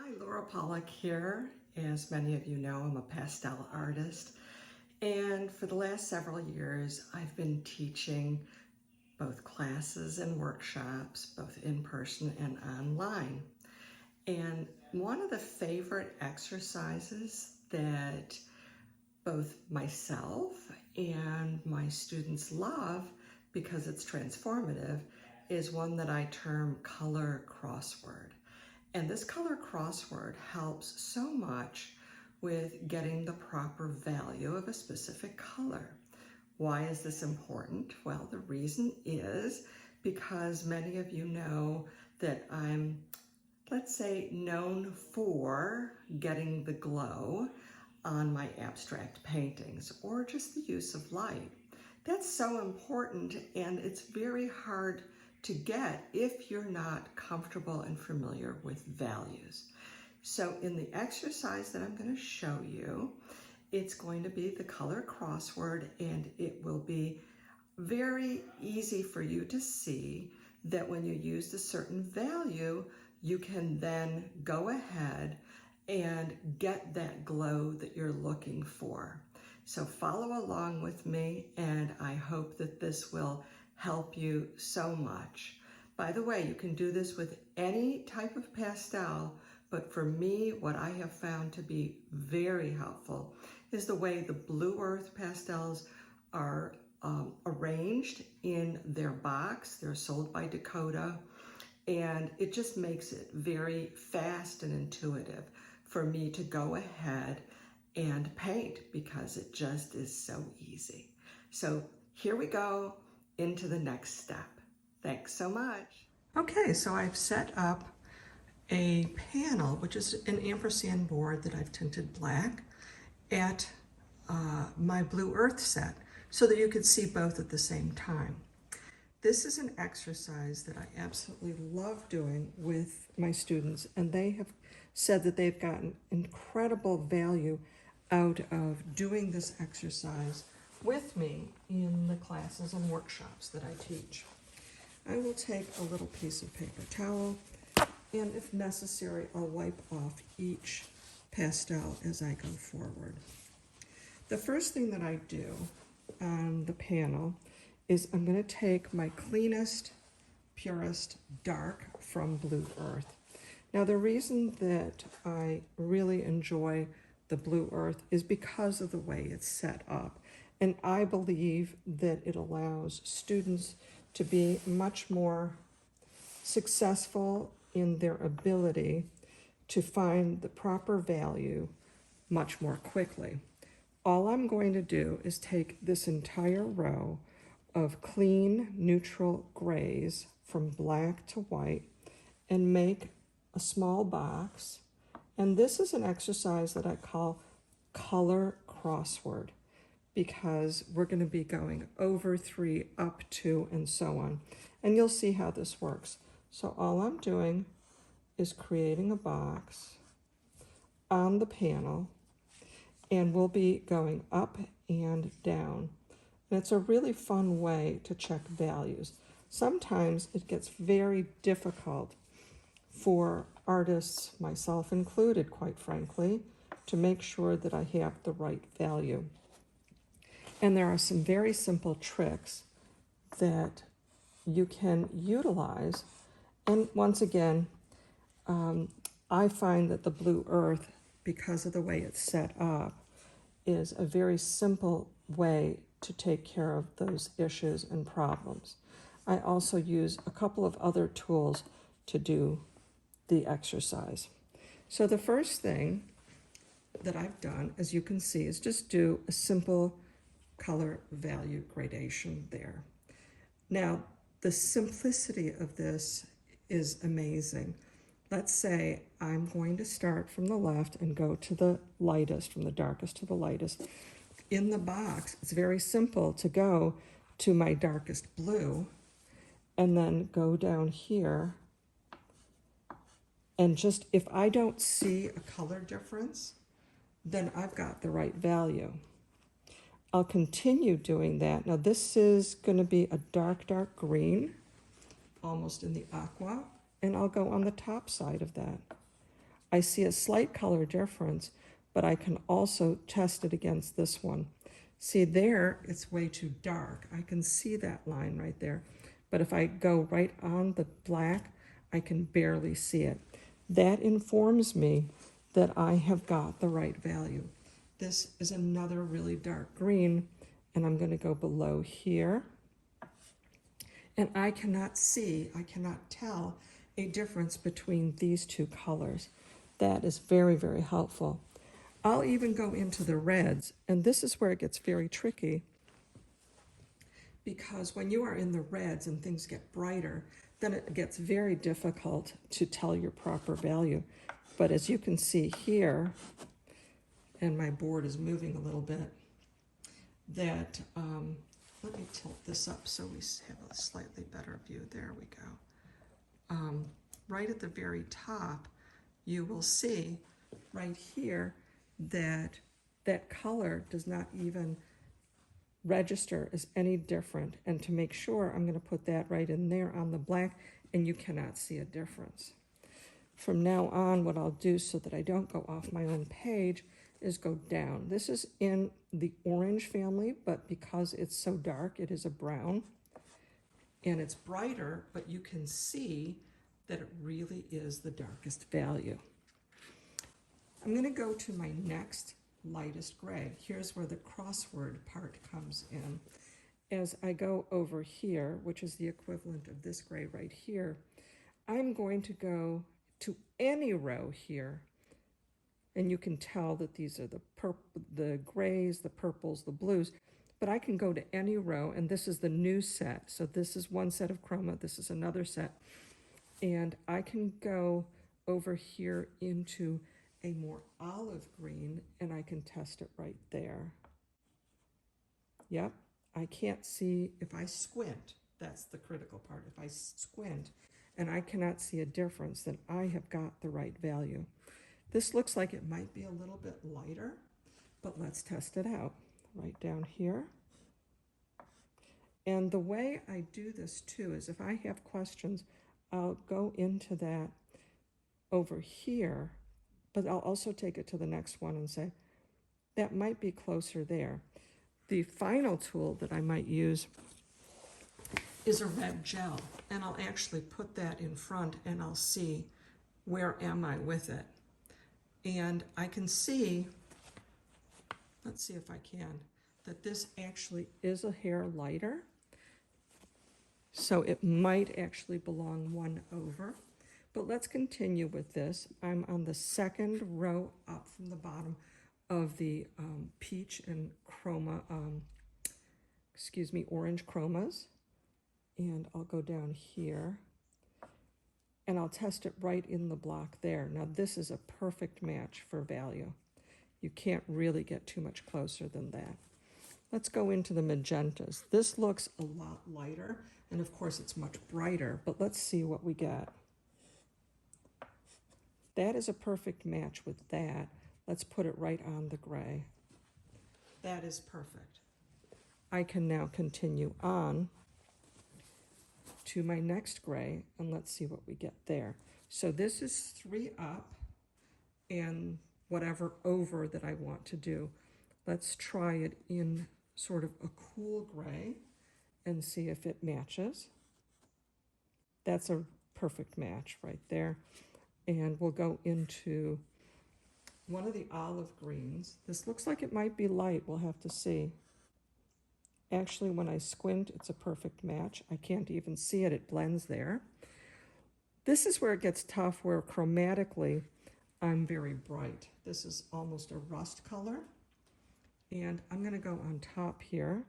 Hi, Laura Pollak here. As many of you know, I'm a pastel artist, and for the last several years, I've been teaching both classes and workshops, both in person and online. And one of the favorite exercises that both myself and my students love, because it's transformative, is one that I term color crossword. And this color crossword helps so much with getting the proper value of a specific color. Why is this important? Well, the reason is because many of you know that I'm, let's say, known for getting the glow on my abstract paintings or just the use of light. That's so important, and it's very hard to get if you're not comfortable and familiar with values. So in the exercise that I'm going to show you, it's going to be the color crossword, and it will be very easy for you to see that when you use a certain value, you can then go ahead and get that glow that you're looking for. So follow along with me, and I hope that this will help you so much. By the way, you can do this with any type of pastel, but for me, what I have found to be very helpful is the way the Blue Earth pastels are arranged in their box. They're sold by Dakota, and it just makes it very fast and intuitive for me to go ahead and paint because it just is so easy. So here we go into the next step. Thanks so much. Okay, so I've set up a panel, which is an ampersand board that I've tinted black, at my Blue Earth set so that you could see both at the same time. This is an exercise that I absolutely love doing with my students, and they have said that they've gotten incredible value out of doing this exercise with me in the classes and workshops that I teach. I will take a little piece of paper towel, and if necessary, I'll wipe off each pastel as I go forward. The first thing that I do on the panel is I'm going to take my cleanest, purest dark from Blue Earth. Now, the reason that I really enjoy the Blue Earth is because of the way it's set up. And I believe that it allows students to be much more successful in their ability to find the proper value much more quickly. All I'm going to do is take this entire row of clean, neutral grays from black to white and make a small box. And this is an exercise that I call color crossword, because we're going to be going over 3, up 2, and so on. And you'll see how this works. So all I'm doing is creating a box on the panel, and we'll be going up and down. And it's a really fun way to check values. Sometimes it gets very difficult for artists, myself included, quite frankly, to make sure that I have the right value. And there are some very simple tricks that you can utilize. And once again, I find that the Blue Earth, because of the way it's set up, is a very simple way to take care of those issues and problems. I also use a couple of other tools to do the exercise. So the first thing that I've done, as you can see, is just do a simple color value gradation there. Now, the simplicity of this is amazing. Let's say I'm going to start from the left and go to the lightest, from the darkest to the lightest. In the box, it's very simple to go to my darkest blue and then go down here. And just, if I don't see a color difference, then I've got the right value. I'll continue doing that. Now this is going to be a dark, dark green, almost in the aqua, and I'll go on the top side of that. I see a slight color difference, but I can also test it against this one. See there, it's way too dark. I can see that line right there. But if I go right on the black, I can barely see it. That informs me that I have got the right value. This is another really dark green, and I'm going to go below here. And I cannot tell a difference between these two colors. That is very, very helpful. I'll even go into the reds, and this is where it gets very tricky, because when you are in the reds and things get brighter, then it gets very difficult to tell your proper value. But as you can see here, and my board is moving a little bit, that, let me tilt this up so we have a slightly better view. There we go. Right at the very top, you will see right here that that color does not even register as any different. And to make sure, I'm going to put that right in there on the black, and you cannot see a difference. From now on, what I'll do so that I don't go off my own page is go down. This is in the orange family, but because it's so dark, it is a brown. And it's brighter, but you can see that it really is the darkest value. I'm going to go to my next lightest gray. Here's where the crossword part comes in. As I go over here, which is the equivalent of this gray right here, I'm going to go to any row here, and you can tell that these are the grays, the purples, the blues, but I can go to any row, and this is the new set. So this is one set of chroma, this is another set, and I can go over here into a more olive green, and I can test it right there. Yep, I can't see if I squint. That's the critical part. If I squint and I cannot see a difference, then I have got the right value. This looks like it might be a little bit lighter, but let's test it out. Right down here. And the way I do this too is if I have questions, I'll go into that over here, but I'll also take it to the next one and say, that might be closer there. The final tool that I might use is a red gel, and I'll actually put that in front and I'll see where am I with it. And I can see, let's see if I can, that this actually is a hair lighter. So it might actually belong one over. But let's continue with this. I'm on the second row up from the bottom of the peach and chroma, orange chromas. And I'll go down here and I'll test it right in the block there. Now this is a perfect match for value. You can't really get too much closer than that. Let's go into the magentas. This looks a lot lighter, and of course it's much brighter, but let's see what we get. That is a perfect match with that. Let's put it right on the gray. That is perfect. I can now continue on to my next gray, and let's see what we get there. So this is 3 up and whatever over that I want to do. Let's try it in sort of a cool gray and see if it matches. That's a perfect match right there. And we'll go into one of the olive greens. This looks like it might be light. We'll have to see. Actually, when I squint, it's a perfect match. I can't even see it. It blends there. This is where it gets tough, where chromatically I'm very bright. This is almost a rust color. And I'm going to go on top here.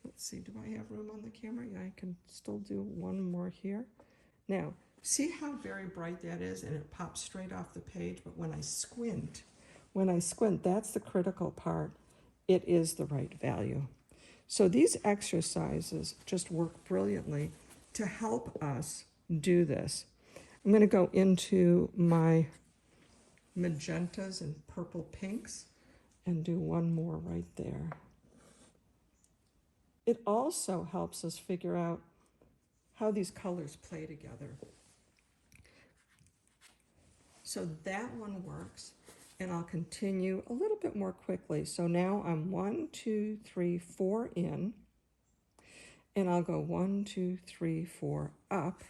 Let's see, do I have room on the camera? Yeah, I can still do one more here. Now, see how very bright that is, and it pops straight off the page, but when I squint, that's the critical part. It is the right value. So these exercises just work brilliantly to help us do this. I'm going to go into my magentas and purple pinks and do one more right there. It also helps us figure out how these colors play together. So that one works, and I'll continue a little bit more quickly. So now I'm 1, 2, 3, 4 in, and I'll go 1, 2, 3, 4 up,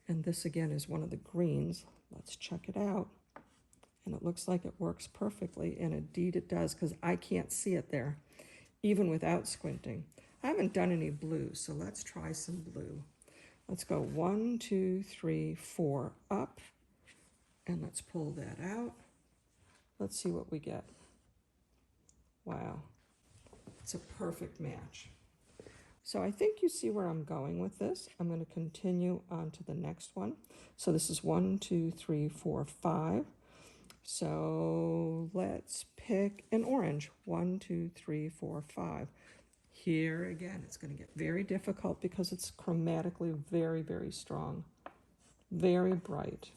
and this again is one of the greens. Let's check it out. And it looks like it works perfectly, and indeed it does, because I can't see it there, even without squinting. I haven't done any blue, so let's try some blue. Let's go 1, 2, 3, 4 up, and let's pull that out. Let's see what we get. Wow, it's a perfect match. So I think you see where I'm going with this. I'm going to continue on to the next one. So this is 1, 2, 3, 4, 5. So let's pick an orange. 1, 2, 3, 4, 5. Here again, it's going to get very difficult because it's chromatically very, very strong, very bright.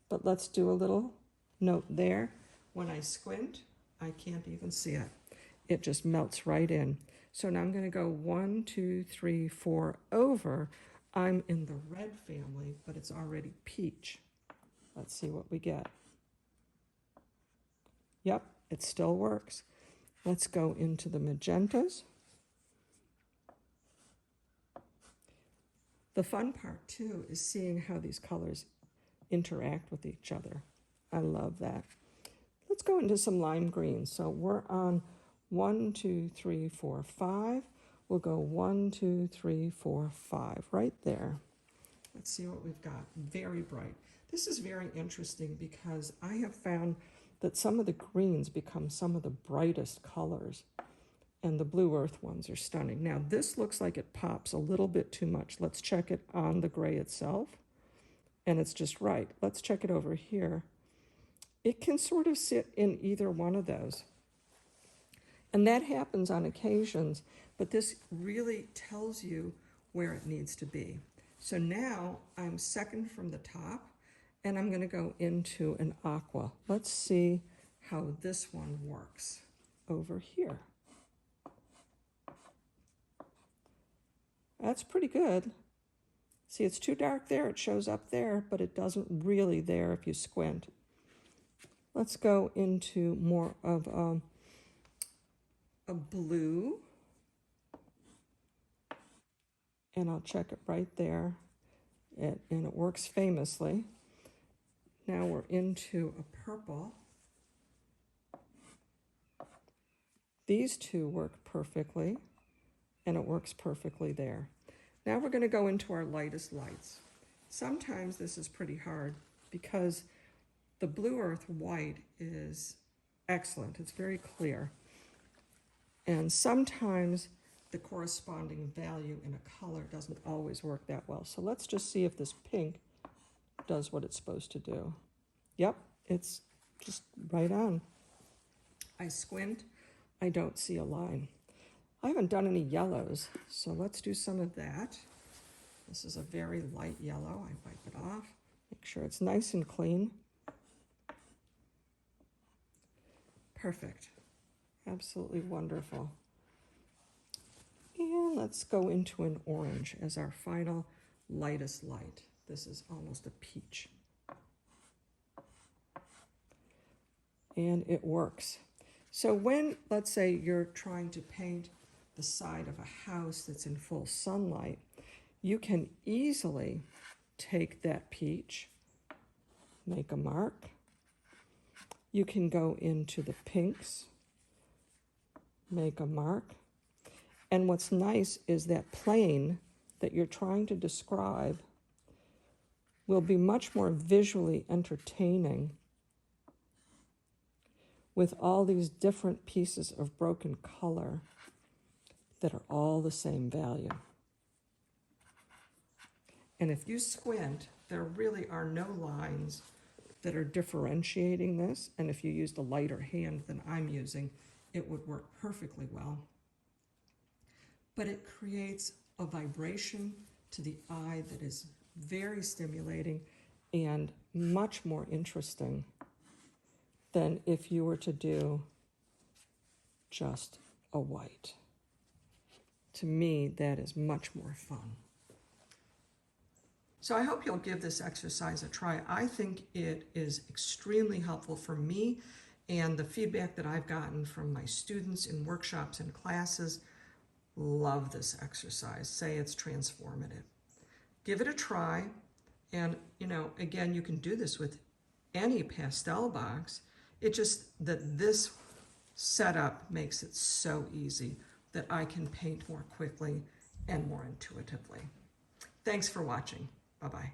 But let's do a little note there. When I squint, I can't even see it. It just melts right in. So now I'm going to go 1, 2, 3, 4 over. I'm in the red family, but it's already peach. Let's see what we get. Yep, it still works. Let's go into the magentas. The fun part too is seeing how these colors interact with each other. I love that. Let's go into some lime green. So we're on 1, 2, 3, 4, 5. We'll go 1, 2, 3, 4, 5 right there. Let's see what we've got. Very bright. This is very interesting because I have found that some of the greens become some of the brightest colors, and the blue earth ones are stunning. Now this looks like it pops a little bit too much. Let's check it on the gray itself, and it's just right. Let's check it over here. It can sort of sit in either one of those, and that happens on occasions, but this really tells you where it needs to be. So now I'm second from the top, and I'm going to go into an aqua. Let's see how this one works over here. That's pretty good. See, it's too dark there. It shows up there, but it doesn't really there if you squint. Let's go into more of a blue. And I'll check it right there. And it works famously. Now we're into a purple. These two work perfectly, and it works perfectly there. Now we're going to go into our lightest lights. Sometimes this is pretty hard because the blue earth white is excellent. It's very clear. And sometimes the corresponding value in a color doesn't always work that well. So let's just see if this pink does what it's supposed to do. Yep, it's just right on. I squint, I don't see a line. I haven't done any yellows, so let's do some of that. This is a very light yellow. I wipe it off, make sure it's nice and clean. Perfect, absolutely wonderful. And let's go into an orange as our final lightest light. This is almost a peach. And it works. So when, let's say, you're trying to paint the side of a house that's in full sunlight, you can easily take that peach, make a mark. You can go into the pinks, make a mark. And what's nice is that plane that you're trying to describe will be much more visually entertaining with all these different pieces of broken color that are all the same value. And if you squint, there really are no lines that are differentiating this. And if you used a lighter hand than I'm using, it would work perfectly well. But it creates a vibration to the eye that is very stimulating and much more interesting than if you were to do just a white. To me, that is much more fun. So I hope you'll give this exercise a try. I think it is extremely helpful for me, and the feedback that I've gotten from my students in workshops and classes love this exercise, say it's transformative. Give it a try, and again, you can do this with any pastel box. It just that this setup makes it so easy that I can paint more quickly and more intuitively. Thanks for watching. Bye-bye.